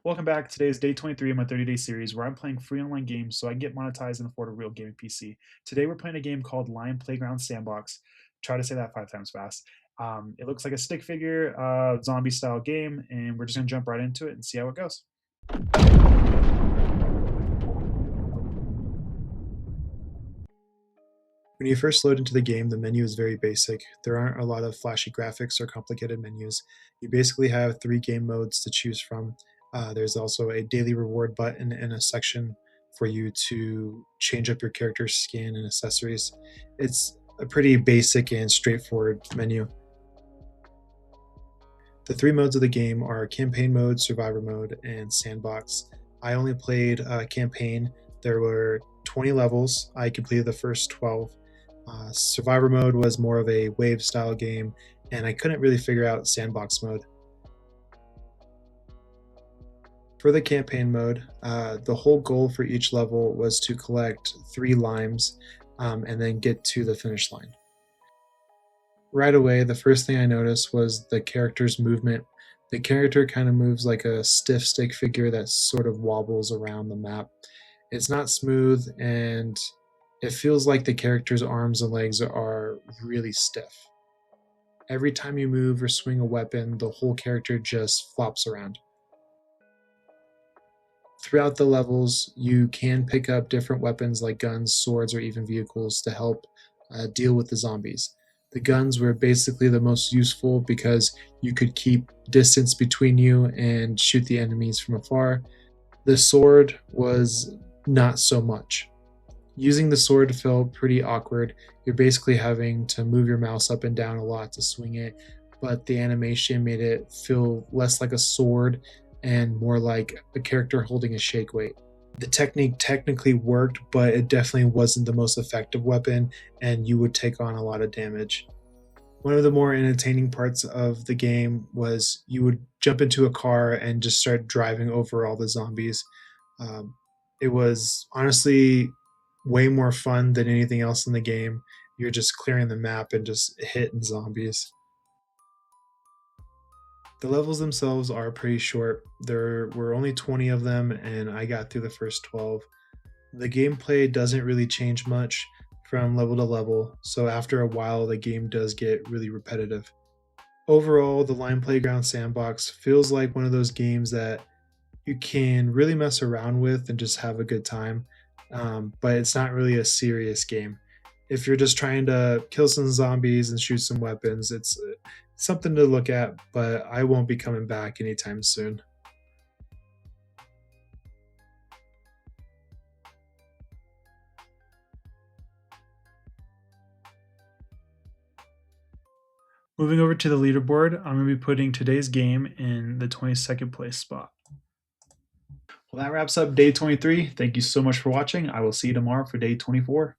Welcome back. Today is day 23 of my 30-day series where I'm playing free online games so I can get monetized and afford a real gaming PC. Today we're playing a game called Lime Playground Sandbox. Try to say that 5 times fast. It looks like a stick figure, zombie style game, and we're just going to jump right into it and see how it goes. When you first load into the game, the menu is very basic. There aren't a lot of flashy graphics or complicated menus. You basically have 3 game modes to choose from. There's also a daily reward button and a section for you to change up your character's skin and accessories. It's a pretty basic and straightforward menu. The 3 modes of the game are campaign mode, survivor mode, and sandbox. I only played campaign. There were 20 levels. I completed the first 12. Survivor mode was more of a wave style game, and I couldn't really figure out sandbox mode. For the campaign mode, the whole goal for each level was to collect 3 limes and then get to the finish line. Right away, the first thing I noticed was the character's movement. The character kind of moves like a stiff stick figure that sort of wobbles around the map. It's not smooth, and it feels like the character's arms and legs are really stiff. Every time you move or swing a weapon, the whole character just flops around. Throughout the levels, you can pick up different weapons like guns, swords, or even vehicles to help deal with the zombies. The guns were basically the most useful because you could keep distance between you and shoot the enemies from afar. The sword was not so much. Using the sword felt pretty awkward. You're basically having to move your mouse up and down a lot to swing it, but the animation made it feel less like a sword and more like a character holding a shake weight. The technique technically worked, but it definitely wasn't the most effective weapon, and you would take on a lot of damage. One of the more entertaining parts of the game was you would jump into a car and just start driving over all the zombies. It was honestly way more fun than anything else in the game. You're just clearing the map and just hitting zombies. The levels themselves are pretty short. There were only 20 of them, and I got through the first 12. The gameplay doesn't really change much from level to level, so after a while, the game does get really repetitive. Overall, the Lime Playground Sandbox feels like one of those games that you can really mess around with and just have a good time, but it's not really a serious game. If you're just trying to kill some zombies and shoot some weapons, it's something to look at, but I won't be coming back anytime soon. Moving over to the leaderboard, I'm going to be putting today's game in the 22nd place spot. Well, that wraps up day 23. Thank you so much for watching. I will see you tomorrow for day 24.